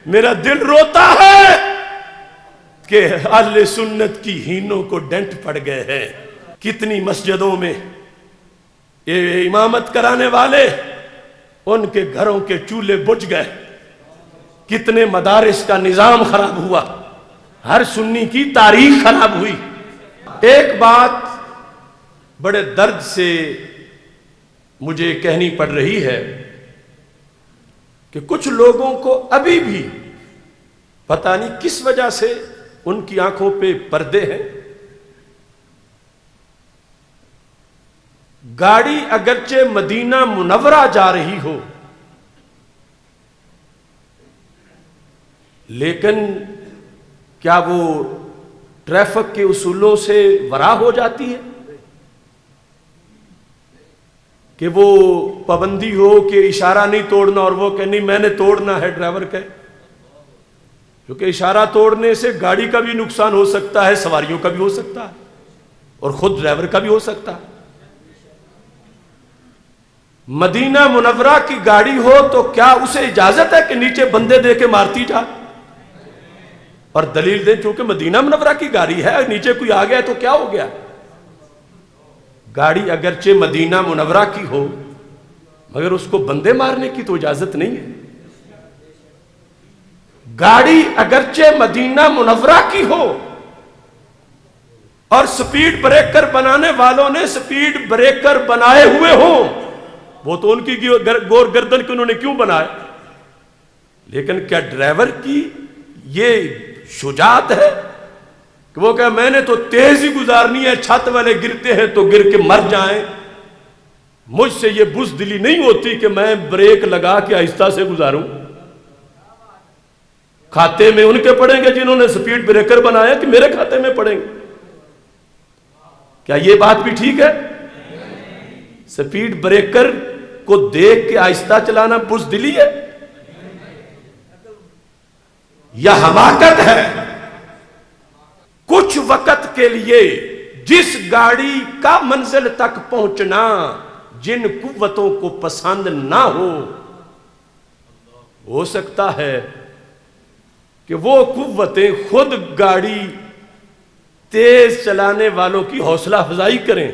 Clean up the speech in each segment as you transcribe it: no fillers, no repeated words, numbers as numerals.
میرا دل روتا ہے کہ اہل سنت کی ہینوں کو ڈنٹ پڑ گئے ہیں. کتنی مسجدوں میں یہ امامت کرانے والے ان کے گھروں کے چولہے بجھ گئے، کتنے مدارس کا نظام خراب ہوا، ہر سنی کی تاریخ خراب ہوئی. ایک بات بڑے درد سے مجھے کہنی پڑ رہی ہے کہ کچھ لوگوں کو ابھی بھی پتہ نہیں کس وجہ سے ان کی آنکھوں پہ پردے ہیں. گاڑی اگرچہ مدینہ منورہ جا رہی ہو لیکن کیا وہ ٹریفک کے اصولوں سے ورا ہو جاتی ہے کہ وہ پابندی ہو کہ اشارہ نہیں توڑنا اور وہ کہ نہیں میں نے توڑنا ہے، ڈرائیور کہے. کیونکہ اشارہ توڑنے سے گاڑی کا بھی نقصان ہو سکتا ہے، سواریوں کا بھی ہو سکتا ہے اور خود ڈرائیور کا بھی ہو سکتا ہے. مدینہ منورہ کی گاڑی ہو تو کیا اسے اجازت ہے کہ نیچے بندے دے کے مارتی جا اور دلیل دیں چونکہ مدینہ منورہ کی گاڑی ہے، نیچے کوئی آ گیا تو کیا ہو گیا؟ گاڑی اگرچہ مدینہ منورہ کی ہو مگر اس کو بندے مارنے کی تو اجازت نہیں ہے. گاڑی اگرچہ مدینہ منورہ کی ہو اور سپیڈ بریکر بنانے والوں نے سپیڈ بریکر بنائے ہوئے ہوں، وہ تو ان کی گور گردن کی انہوں نے کیوں بنائے، لیکن کیا ڈرائیور کی یہ شجاعت ہے کہ وہ کہ میں نے تو تیزی گزارنی ہے، چھت والے گرتے ہیں تو گر کے مر جائیں، مجھ سے یہ بزدلی نہیں ہوتی کہ میں بریک لگا کے آہستہ سے گزاروں. کھاتے میں ان کے پڑیں گے جنہوں نے سپیڈ بریکر بنایا کہ میرے کھاتے میں پڑیں گے؟ کیا یہ بات بھی ٹھیک ہے؟ سپیڈ بریکر کو دیکھ کے آہستہ چلانا بزدلی ہے یا حماقت ہے؟ کچھ وقت کے لیے جس گاڑی کا منزل تک پہنچنا جن قوتوں کو پسند نہ ہو سکتا ہے کہ وہ قوتیں خود گاڑی تیز چلانے والوں کی حوصلہ افزائی کریں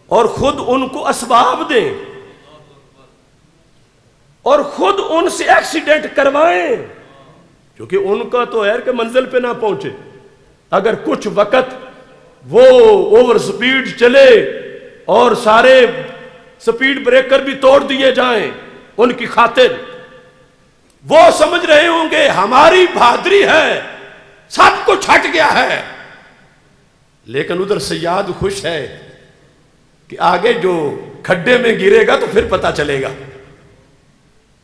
اور خود ان کو اسباب دیں اور خود ان سے ایکسیڈنٹ کروائیں، کیونکہ ان کا تو ہے کہ منزل پہ نہ پہنچے. اگر کچھ وقت وہ اوور سپیڈ چلے اور سارے سپیڈ بریکر بھی توڑ دیے جائیں ان کی خاطر، وہ سمجھ رہے ہوں گے ہماری بہادری ہے، سب کچھ ہٹ گیا ہے. لیکن ادھر سیاد خوش ہے کہ آگے جو کھڈے میں گرے گا تو پھر پتا چلے گا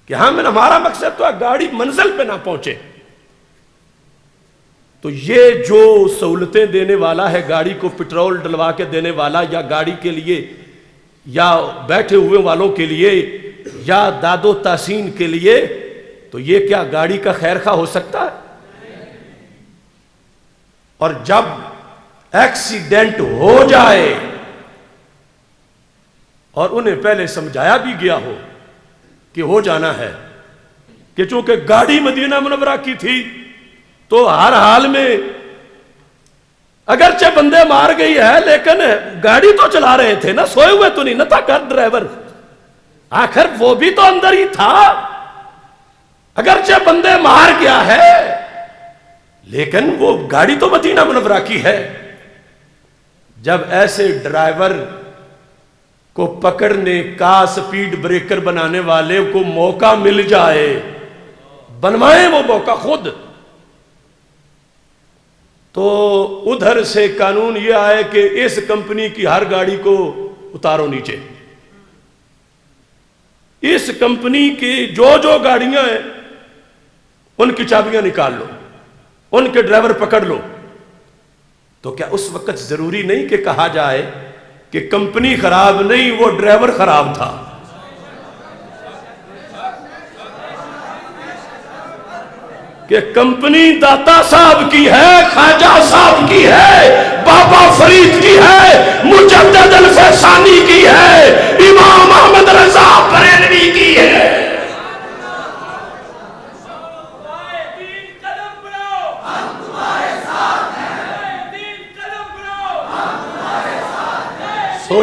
کہ ہمارا مقصد تو ہے گاڑی منزل پہ نہ پہنچے. تو یہ جو سہولتیں دینے والا ہے، گاڑی کو پٹرول ڈلوا کے دینے والا یا گاڑی کے لیے یا بیٹھے ہوئے والوں کے لیے یا داد و تحسین کے لیے، تو یہ کیا گاڑی کا خیر خواہ ہو سکتا ہے؟ اور جب ایکسیڈنٹ ہو جائے اور انہیں پہلے سمجھایا بھی گیا ہو کہ ہو جانا ہے کہ چونکہ گاڑی مدینہ منورہ کی تھی تو ہر حال میں اگرچہ بندے مار گئی ہے لیکن گاڑی تو چلا رہے تھے نا، سوئے ہوئے تو نہیں نہ تھا کر ڈرائیور، آخر وہ بھی تو اندر ہی تھا. اگرچہ بندے مار گیا ہے لیکن وہ گاڑی تو مدینہ منورہ کی ہے. جب ایسے ڈرائیور کو پکڑنے کا سپیڈ بریکر بنانے والے کو موقع مل جائے، بنوائیں وہ موقع خود، تو ادھر سے قانون یہ آئے کہ اس کمپنی کی ہر گاڑی کو اتارو نیچے، اس کمپنی کی جو گاڑیاں ہیں ان کی چابیاں نکال لو، ان کے ڈرائیور پکڑ لو. تو کیا اس وقت ضروری نہیں کہ کہا جائے کہ کمپنی خراب نہیں، وہ ڈرائیور خراب تھا؟ کہ کمپنی داتا صاحب کی ہے، خواجہ صاحب کی ہے، بابا فرید کی ہے، مجدد الفیسانی کی ہے، امام احمد رضا بریلوی کی ہے.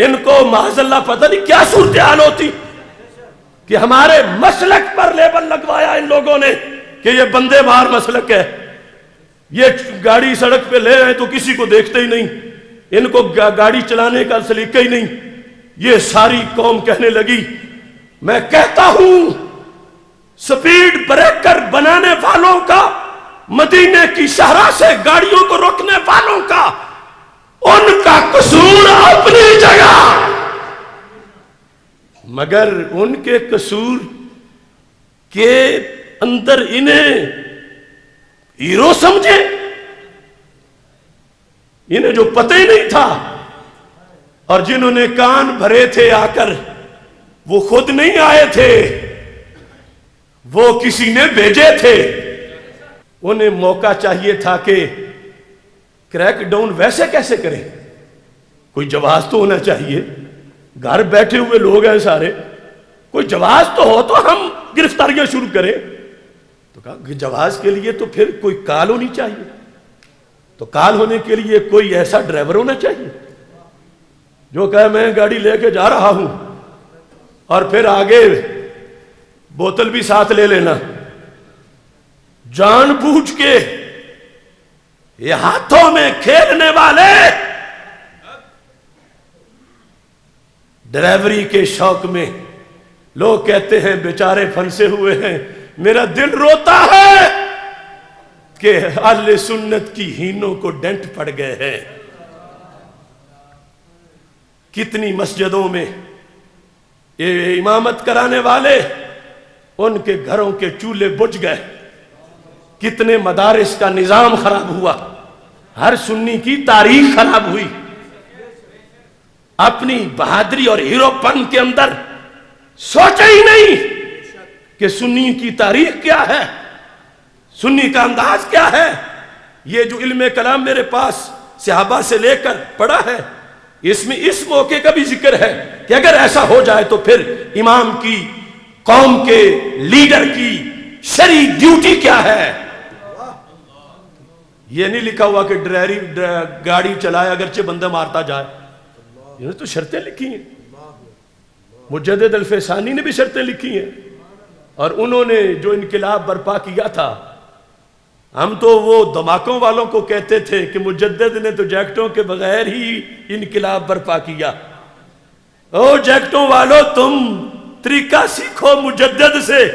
ان کو معاذ اللہ پتہ نہیں کیا صورتحال ہوتی کہ ہمارے مسلک پر لیبل لگوایا ان لوگوں نے کہ یہ بندے مار مسلک ہے. یہ گاڑی سڑک پہ لے آئے تو کسی کو دیکھتے ہی نہیں, ان کو گاڑی چلانے کا سلیقہ ہی نہیں. یہ ساری قوم کہنے لگی, میں کہتا ہوں سپیڈ بریکر بنانے والوں کا, مدینے کی شہرہ سے گاڑیوں کو روکنے والوں کا, ان کا قصور اپنی جگہ, مگر ان کے قصور کے اندر انہیں ہیرو سمجھے, انہیں جو پتہ ہی نہیں تھا, اور جنہوں نے کان بھرے تھے آ کر, وہ خود نہیں آئے تھے, وہ کسی نے بھیجے تھے. انہیں موقع چاہیے تھا کہ کریک ڈاؤن ویسے کیسے کریں, کوئی جواز تو ہونا چاہیے, گھر بیٹھے ہوئے لوگ ہیں سارے, کوئی جواز تو ہو تو ہم گرفتاریاں شروع کریں. تو کہا کہ جواز کے لیے تو پھر کوئی کال ہونی چاہیے, تو کال ہونے کے لیے کوئی ایسا ڈرائیور ہونا چاہیے جو کہے میں گاڑی لے کے جا رہا ہوں, اور پھر آگے بوتل بھی ساتھ لے لینا. جان بوجھ کے یہ ہاتھوں میں کھیلنے والے ڈرائیوری کے شوق میں, لوگ کہتے ہیں بیچارے پھنسے ہوئے ہیں. میرا دل روتا ہے کہ اہل سنت کی ہینوں کو ڈنٹ پڑ گئے ہیں. کتنی مسجدوں میں یہ امامت کرانے والے, ان کے گھروں کے چولہے بجھ گئے, کتنے مدارس کا نظام خراب ہوا, ہر سنی کی تاریخ خراب ہوئی. اپنی بہادری اور ہیرو پن کے اندر سوچا ہی نہیں کہ سنی کی تاریخ کیا ہے, سنی کا انداز کیا ہے. یہ جو علم کلام میرے پاس صحابہ سے لے کر پڑا ہے, اس میں اس موقع کا بھی ذکر ہے کہ اگر ایسا ہو جائے تو پھر امام کی, قوم کے لیڈر کی شرعی ڈیوٹی کیا ہے. یہ نہیں لکھا ہوا کہ گاڑی چلائے اگرچہ بندہ مارتا جائے, انہوں نے تو شرطیں لکھی ہیں. مجدد الفیسانی نے بھی شرطیں لکھی ہیں, اور انہوں نے جو انقلاب برپا کیا تھا, ہم تو وہ دھماکوں والوں کو کہتے تھے کہ مجدد نے تو جیکٹوں کے بغیر ہی انقلاب برپا کیا. او جیکٹوں والوں تم طریقہ سیکھو مجدد سے.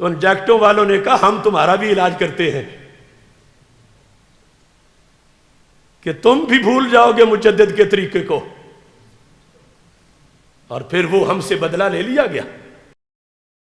تو ان جیکٹوں والوں نے کہا ہم تمہارا بھی علاج کرتے ہیں کہ تم بھی بھول جاؤ گے مجدد کے طریقے کو. اور پھر وہ ہم سے بدلہ لے لیا گیا.